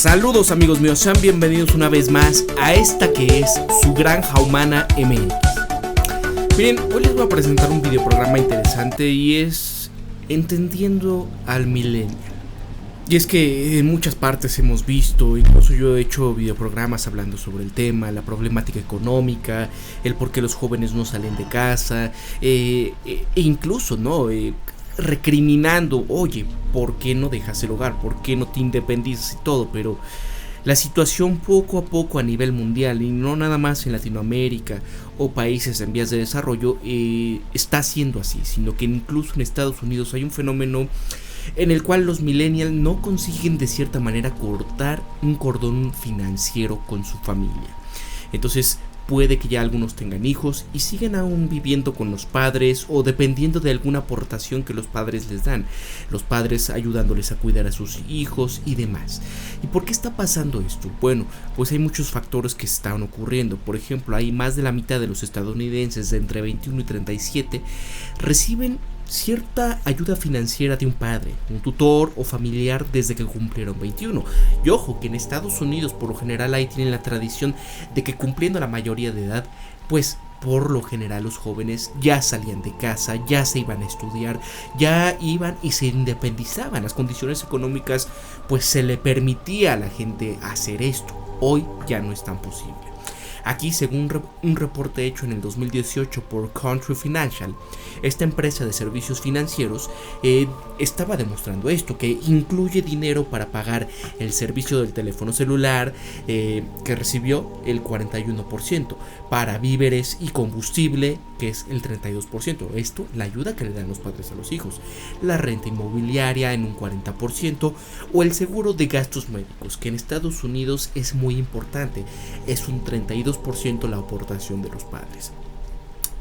Saludos amigos míos, sean bienvenidos una vez más a esta que es su Granja Humana MX. Miren, hoy les voy a presentar un videoprograma interesante y es Entendiendo al Millennial. Y es que en muchas partes hemos visto, incluso yo he hecho videoprogramas hablando sobre el tema, la problemática económica, el por qué los jóvenes no salen de casa, e incluso, recriminando, oye, ¿por qué no dejas el hogar? ¿Por qué no te independizas y todo? Pero la situación poco a poco a nivel mundial, y no nada más en Latinoamérica o países en vías de desarrollo, está siendo así, sino que incluso en Estados Unidos hay un fenómeno en el cual los millennials no consiguen de cierta manera cortar un cordón financiero con su familia. Entonces puede que ya algunos tengan hijos y siguen aún viviendo con los padres o dependiendo de alguna aportación que los padres les dan, los padres ayudándoles a cuidar a sus hijos y demás. ¿Y por qué está pasando esto? Bueno, pues hay muchos factores que están ocurriendo. Por ejemplo, hay más de la mitad de los estadounidenses de entre 21 y 37 reciben cierta ayuda financiera de un padre, un tutor o familiar desde que cumplieron 21. Y ojo que en Estados Unidos por lo general ahí tienen la tradición de que cumpliendo la mayoría de edad, pues por lo general los jóvenes ya salían de casa, ya se iban a estudiar, ya iban y se independizaban. Las condiciones económicas pues se le permitía a la gente hacer esto. Hoy ya no es tan posible. Aquí, según un reporte hecho en el 2018 por Country Financial, esta empresa de servicios financieros estaba demostrando esto, que incluye dinero para pagar el servicio del teléfono celular, que recibió el 41%, para víveres y combustible, que es el 32%. Esto, la ayuda que le dan los padres a los hijos, la renta inmobiliaria en un 40%, o el seguro de gastos médicos, que en Estados Unidos es muy importante, es un 32% la aportación de los padres.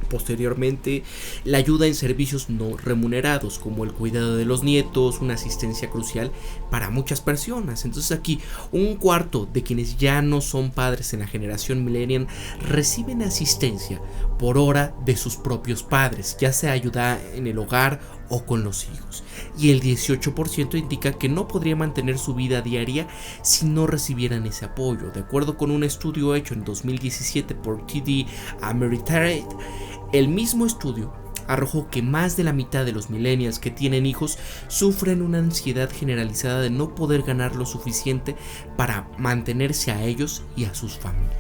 Posteriormente, la ayuda en servicios no remunerados como el cuidado de los nietos, una asistencia crucial para muchas personas. Entonces aquí, un cuarto de quienes ya no son padres en la generación millennial reciben asistencia por hora de sus propios padres, ya sea ayuda en el hogar o con los hijos. Y el 18% indica que no podría mantener su vida diaria si no recibieran ese apoyo. De acuerdo con un estudio hecho en 2017 por TD Ameritrade, el mismo estudio arrojó que más de la mitad de los millennials que tienen hijos sufren una ansiedad generalizada de no poder ganar lo suficiente para mantenerse a ellos y a sus familias.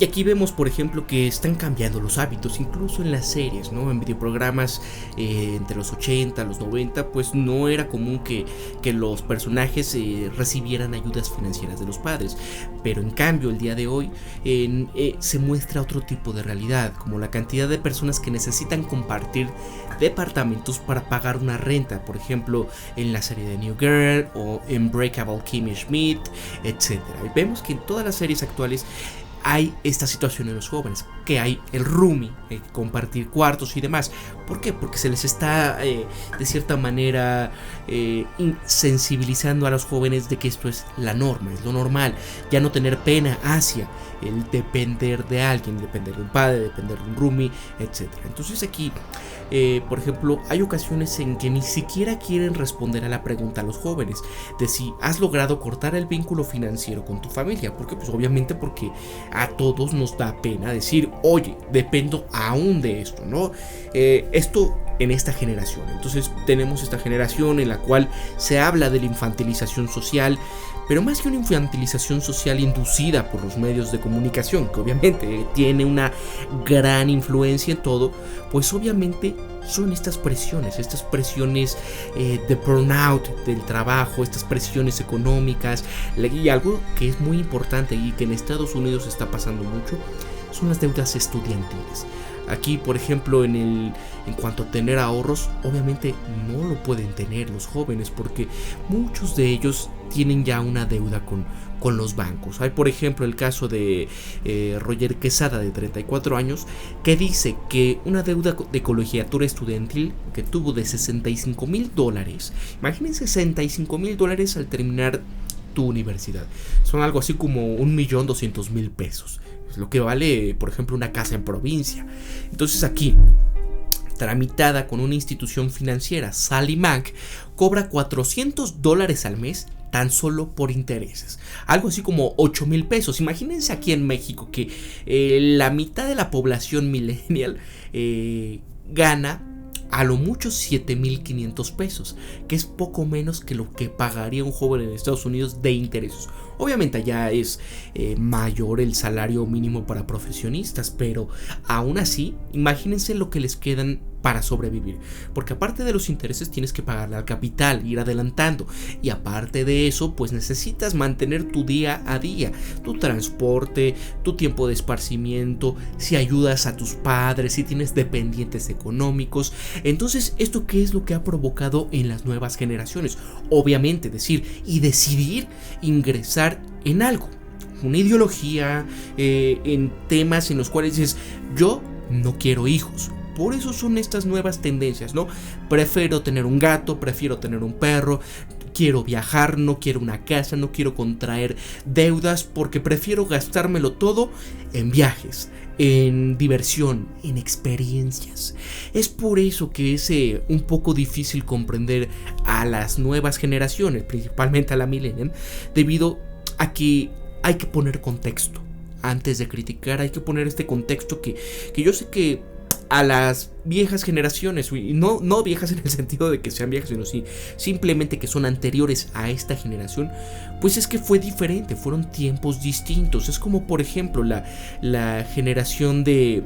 Y aquí vemos, por ejemplo, que están cambiando los hábitos, incluso en las series, ¿no? En videoprogramas entre los 80, los 90, pues no era común que los personajes recibieran ayudas financieras de los padres. Pero en cambio, el día de hoy se muestra otro tipo de realidad, como la cantidad de personas que necesitan compartir departamentos para pagar una renta, por ejemplo, en la serie de New Girl o en Breakable Kimmy Schmidt, etc. Y vemos que en todas las series actuales hay esta situación en los jóvenes, que hay el roomie, compartir cuartos y demás. ¿Por qué? Porque se les está de cierta manera sensibilizando a los jóvenes de que esto es la norma, es lo normal, ya no tener pena hacia el depender de alguien, depender de un padre, depender de un roomie, etc. Entonces aquí, por ejemplo, hay ocasiones en que ni siquiera quieren responder a la pregunta a los jóvenes de si has logrado cortar el vínculo financiero con tu familia. ¿Por qué? Pues obviamente porque a todos nos da pena decir, oye, dependo aún de esto, ¿no? Esto en esta generación. Entonces tenemos esta generación en la cual se habla de la infantilización social, pero más que una infantilización social inducida por los medios de comunicación, que obviamente tiene una gran influencia en todo, pues obviamente son estas presiones de burnout del trabajo, estas presiones económicas, y algo que es muy importante y que en Estados Unidos está pasando mucho, son las deudas estudiantiles. Aquí, por ejemplo, en cuanto a tener ahorros, obviamente no lo pueden tener los jóvenes porque muchos de ellos tienen ya una deuda con los bancos. Hay, por ejemplo, el caso de Roger Quesada, de 34 años, que dice que una deuda de colegiatura estudiantil que tuvo de $65,000. Imagínense $65,000 al terminar tu universidad. Son algo así como 1,200,000 pesos. Es lo que vale, por ejemplo, una casa en provincia. Entonces aquí, tramitada con una institución financiera, Sally Mack cobra $400 al mes tan solo por intereses. Algo así como 8,000 pesos. Imagínense aquí en México que la mitad de la población millennial gana a lo mucho 7,500 pesos, que es poco menos que lo que pagaría un joven en Estados Unidos de intereses. Obviamente allá es mayor el salario mínimo para profesionistas, pero aún así, imagínense lo que les quedan para sobrevivir, porque aparte de los intereses tienes que pagarle al capital, ir adelantando, y aparte de eso pues necesitas mantener tu día a día, tu transporte, tu tiempo de esparcimiento, si ayudas a tus padres, si tienes dependientes económicos. Entonces, ¿esto qué es lo que ha provocado en las nuevas generaciones? Obviamente decidir ingresar en algo, una ideología, en temas en los cuales dices, yo no quiero hijos. Por eso son estas nuevas tendencias, ¿no? Prefiero tener un gato, prefiero tener un perro, quiero viajar, no quiero una casa, no quiero contraer deudas, porque prefiero gastármelo todo en viajes, en diversión, en experiencias. Es por eso que es un poco difícil comprender a las nuevas generaciones, principalmente a la millennial, debido a que hay que poner contexto. Antes de criticar hay que poner este contexto que yo sé que a las viejas generaciones, y no viejas en el sentido de que sean viejas, sino simplemente que son anteriores a esta generación, pues es que fue diferente, fueron tiempos distintos. Es como por ejemplo la generación de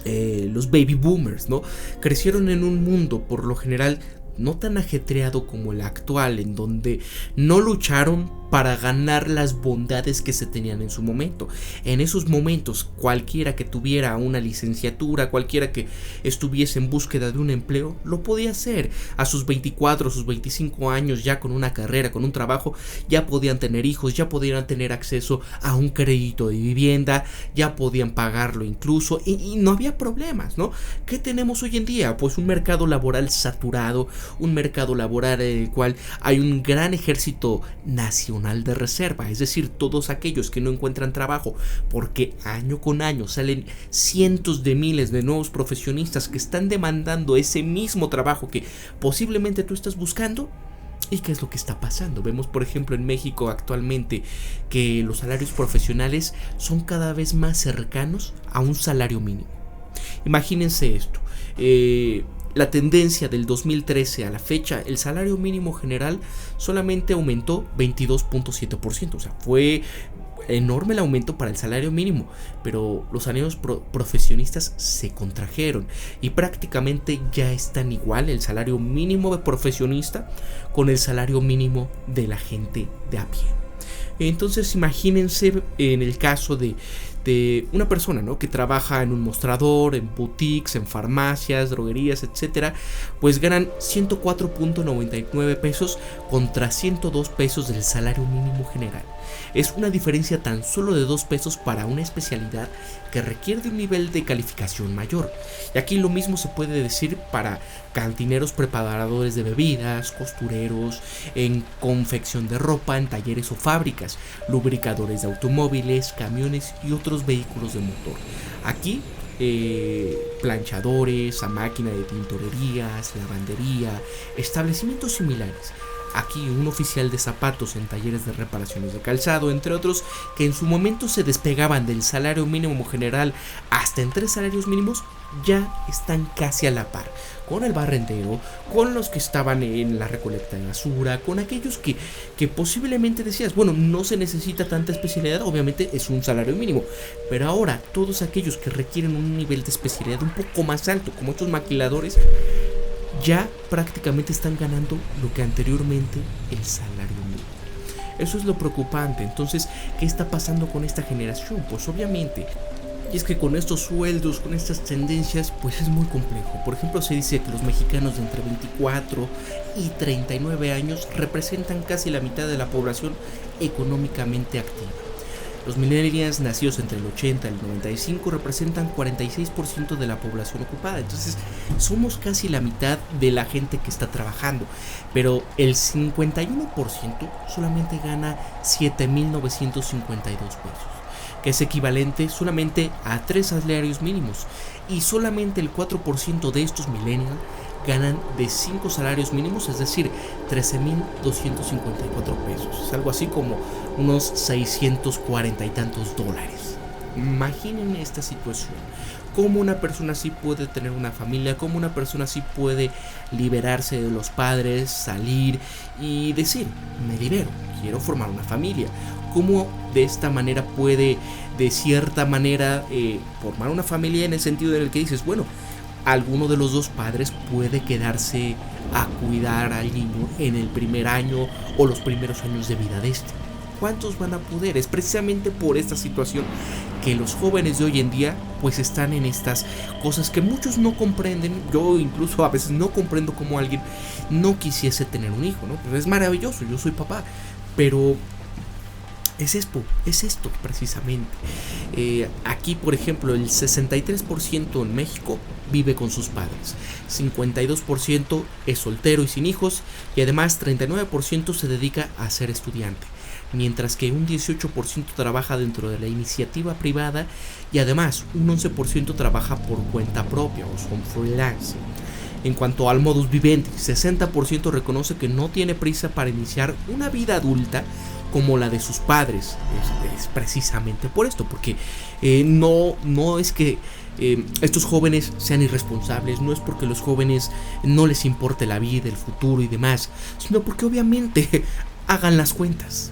los baby boomers, ¿no? Crecieron en un mundo por lo general no tan ajetreado como el actual, en donde no lucharon para ganar las bondades que se tenían en su momento. En esos momentos, cualquiera que tuviera una licenciatura, cualquiera que estuviese en búsqueda de un empleo, lo podía hacer. A sus 24, a sus 25 años, ya con una carrera, con un trabajo, ya podían tener hijos, ya podían tener acceso a un crédito de vivienda, ya podían pagarlo incluso, y no había problemas, ¿no? ¿Qué tenemos hoy en día? Pues un mercado laboral saturado, un mercado laboral en el cual hay un gran ejército nacional de reserva, es decir, todos aquellos que no encuentran trabajo, porque año con año salen cientos de miles de nuevos profesionistas que están demandando ese mismo trabajo que posiblemente tú estás buscando. ¿Y qué es lo que está pasando? Vemos, por ejemplo, en México actualmente que los salarios profesionales son cada vez más cercanos a un salario mínimo. Imagínense esto. La tendencia del 2013 a la fecha, el salario mínimo general solamente aumentó 22.7%, o sea, fue enorme el aumento para el salario mínimo, pero los salarios profesionistas se contrajeron y prácticamente ya están igual el salario mínimo de profesionista con el salario mínimo de la gente de a pie. Entonces imagínense en el caso de una persona, ¿no?, que trabaja en un mostrador, en boutiques, en farmacias, droguerías, etcétera, pues ganan 104.99 pesos contra 102 pesos del salario mínimo general. Es una diferencia tan solo de 2 pesos para una especialidad que requiere de un nivel de calificación mayor. Y aquí lo mismo se puede decir para cantineros, preparadores de bebidas, costureros, en confección de ropa, en talleres o fábricas, lubricadores de automóviles, camiones y otros vehículos de motor. Aquí planchadores, a máquina de tintorerías, lavandería, establecimientos similares. Aquí un oficial de zapatos en talleres de reparaciones de calzado, entre otros, que en su momento se despegaban del salario mínimo general hasta en 3 salarios mínimos, ya están casi a la par con el barrendero, con los que estaban en la recolecta de basura, con aquellos que posiblemente decías, bueno, no se necesita tanta especialidad, obviamente es un salario mínimo, pero ahora todos aquellos que requieren un nivel de especialidad un poco más alto, como estos maquiladores, ya prácticamente están ganando lo que anteriormente el salario mínimo. Eso es lo preocupante. Entonces, ¿qué está pasando con esta generación? Pues obviamente, y es que con estos sueldos, con estas tendencias, pues es muy complejo. Por ejemplo, se dice que los mexicanos de entre 24 y 39 años representan casi la mitad de la población económicamente activa. Los millennials nacidos entre el 80 y el 95 representan 46% de la población ocupada. Entonces somos casi la mitad de la gente que está trabajando. Pero el 51% solamente gana 7,952 pesos, que es equivalente solamente a 3 salarios mínimos. Y solamente el 4% de estos millennials ganan de 5 salarios mínimos, es decir, 13,254 pesos. Es algo así como unos 640 y tantos dólares. Imaginen esta situación. Cómo una persona así puede tener una familia, cómo una persona así puede liberarse de los padres, salir y decir, me libero, quiero formar una familia. Cómo de esta manera puede, de cierta manera, formar una familia en el sentido en el que dices, bueno, alguno de los dos padres puede quedarse a cuidar al niño en el primer año o los primeros años de vida de este. ¿Cuántos van a poder? Es precisamente por esta situación que los jóvenes de hoy en día pues están en estas cosas que muchos no comprenden. Yo incluso a veces no comprendo cómo alguien no quisiese tener un hijo, ¿no? Pero es maravilloso, yo soy papá, pero es esto precisamente. Aquí, por ejemplo, el 63% en México vive con sus padres, 52% es soltero y sin hijos, y además 39% se dedica a ser estudiante, mientras que un 18% trabaja dentro de la iniciativa privada y además un 11% trabaja por cuenta propia o son freelance. En cuanto al modus vivendi, 60% reconoce que no tiene prisa para iniciar una vida adulta como la de sus padres. Es precisamente por esto, porque no es que estos jóvenes sean irresponsables, no es porque los jóvenes no les importe la vida, el futuro y demás, sino porque obviamente hagan las cuentas.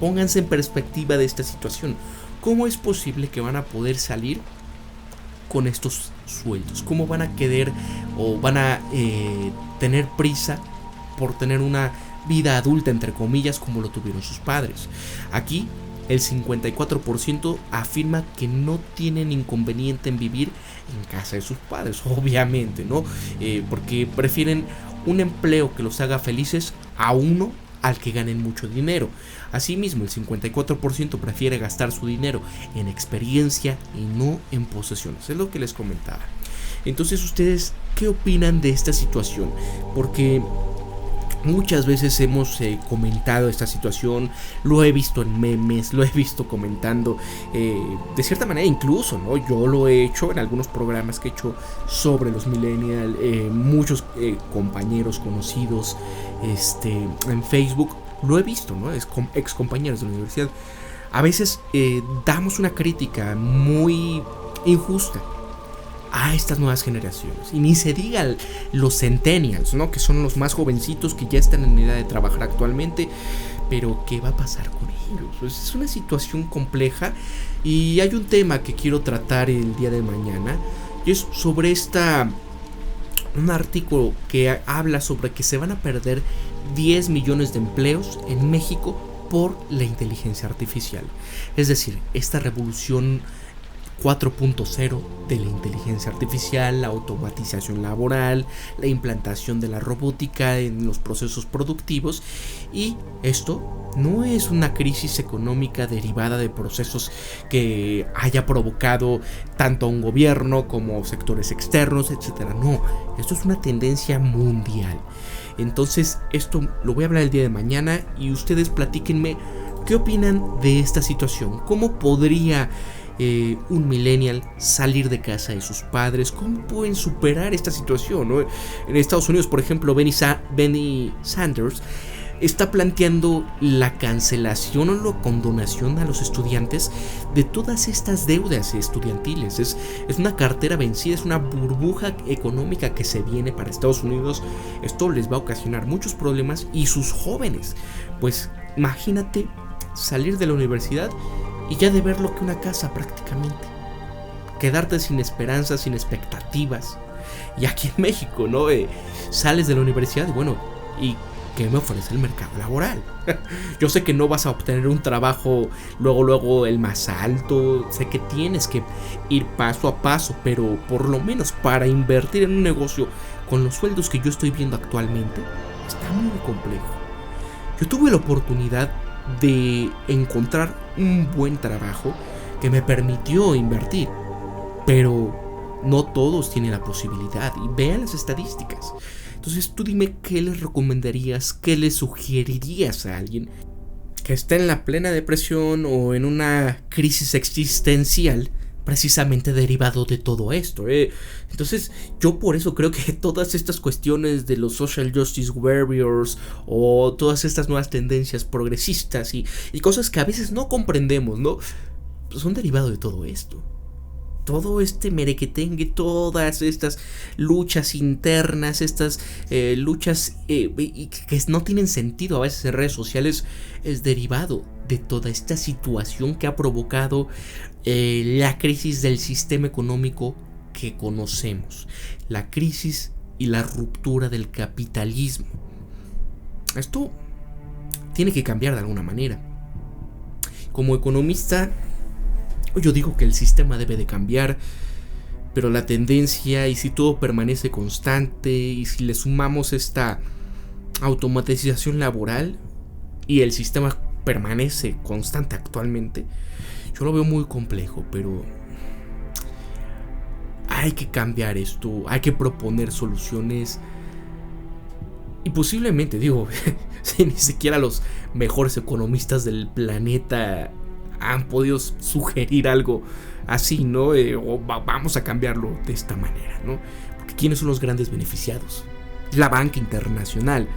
Pónganse en perspectiva de esta situación. ¿Cómo es posible que van a poder salir con estos sueldos? ¿Cómo van a querer o van a tener prisa por tener una vida adulta, entre comillas, como lo tuvieron sus padres? Aquí el 54% afirma que no tienen inconveniente en vivir en casa de sus padres, obviamente, ¿no? Porque prefieren un empleo que los haga felices a uno al que ganen mucho dinero. Asimismo, el 54% prefiere gastar su dinero en experiencia y no en posesiones. Es lo que les comentaba. Entonces, ¿ustedes qué opinan de esta situación? Porque muchas veces hemos comentado esta situación, lo he visto en memes, lo he visto comentando de cierta manera incluso, ¿no? Yo lo he hecho en algunos programas que he hecho sobre los millennials, muchos compañeros conocidos en Facebook, lo he visto, ¿no? Ex compañeros de la universidad. A veces damos una crítica muy injusta a estas nuevas generaciones, y ni se diga los centennials, ¿no? Que son los más jovencitos que ya están en edad de trabajar actualmente, pero ¿qué va a pasar con ellos? Pues es una situación compleja, y hay un tema que quiero tratar el día de mañana, y es sobre un artículo que habla sobre que se van a perder 10 millones de empleos en México por la inteligencia artificial. Es decir, esta revolución 4.0 de la inteligencia artificial, la automatización laboral, la implantación de la robótica en los procesos productivos. Y esto no es una crisis económica derivada de procesos que haya provocado tanto a un gobierno como sectores externos, etcétera. No, esto es una tendencia mundial. Entonces, esto lo voy a hablar el día de mañana, y ustedes platíquenme qué opinan de esta situación. ¿Cómo podría un millennial salir de casa de sus padres? ¿Cómo pueden superar esta situación, ¿no? En Estados Unidos, por ejemplo, Bernie Sanders está planteando la cancelación o la condonación a los estudiantes de todas estas deudas estudiantiles. Es una cartera vencida, es una burbuja económica que se viene para Estados Unidos. Esto les va a ocasionar muchos problemas, y sus jóvenes, pues imagínate salir de la universidad y ya de ver lo que una casa prácticamente, quedarte sin esperanzas, sin expectativas. Y aquí en México, ¿no? Sales de la universidad y bueno, ¿y qué me ofrece el mercado laboral? Yo sé que no vas a obtener un trabajo luego el más alto, sé que tienes que ir paso a paso, pero por lo menos para invertir en un negocio con los sueldos que yo estoy viendo actualmente, está muy complejo. Yo tuve la oportunidad de encontrar un buen trabajo que me permitió invertir, pero no todos tienen la posibilidad, y vean las estadísticas. Entonces tú dime qué les recomendarías, qué les sugerirías a alguien que está en la plena depresión o en una crisis existencial precisamente derivado de todo esto. Entonces yo por eso creo que todas estas cuestiones de los social justice warriors o todas estas nuevas tendencias progresistas y cosas que a veces no comprendemos, ¿no? Pues son derivados de todo esto. Todo este merequetengue, todas estas luchas internas, estas luchas que no tienen sentido a veces en redes sociales, es derivado de toda esta situación que ha provocado la crisis del sistema económico que conocemos, la crisis y la ruptura del capitalismo. Esto tiene que cambiar de alguna manera. Como economista, yo digo que el sistema debe de cambiar, pero la tendencia, y si todo permanece constante, y si le sumamos esta automatización laboral y el sistema permanece constante actualmente, yo lo veo muy complejo. Pero hay que cambiar esto, hay que proponer soluciones. Y posiblemente, digo, si ni siquiera los mejores economistas del planeta han podido sugerir algo así, ¿no? Vamos a cambiarlo de esta manera, ¿no? Porque ¿quiénes son los grandes beneficiados? La banca internacional,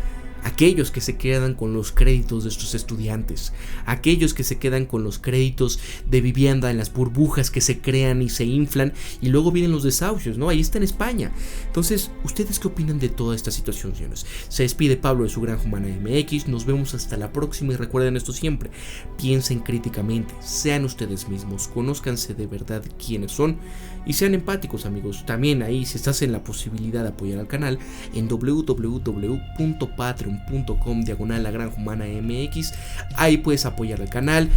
aquellos que se quedan con los créditos de estos estudiantes, aquellos que se quedan con los créditos de vivienda en las burbujas que se crean y se inflan, y luego vienen los desahucios, ¿no? Ahí está en España. Entonces, ¿ustedes qué opinan de toda esta situación, señores? Se despide Pablo de su Granja Humana MX, nos vemos hasta la próxima y recuerden esto siempre, piensen críticamente, sean ustedes mismos, conózcanse de verdad quiénes son y sean empáticos, amigos. También ahí, si estás en la posibilidad de apoyar al canal, en www.patreon.com/La Granja Humana MX, ahí puedes apoyar al canal.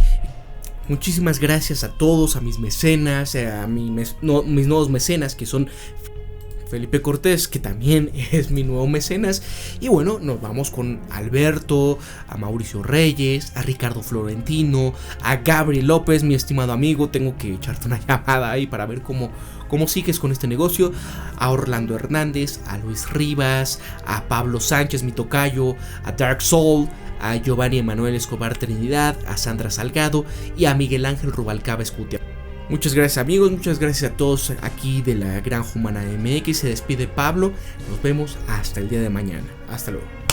Muchísimas gracias a todos, a mis mecenas, a mis nuevos mecenas, que son Felipe Cortés, que también es mi nuevo mecenas. Y bueno, nos vamos con Alberto, a Mauricio Reyes, a Ricardo Florentino, a Gabriel López, mi estimado amigo. Tengo que echarte una llamada ahí para ver cómo sigues con este negocio. A Orlando Hernández, a Luis Rivas, a Pablo Sánchez, mi tocayo, a Dark Soul, a Giovanni Emanuel Escobar Trinidad, a Sandra Salgado y a Miguel Ángel Rubalcaba Escutia. Muchas gracias, amigos, muchas gracias a todos aquí de la Granja Humana MX. Se despide Pablo, nos vemos hasta el día de mañana. Hasta luego.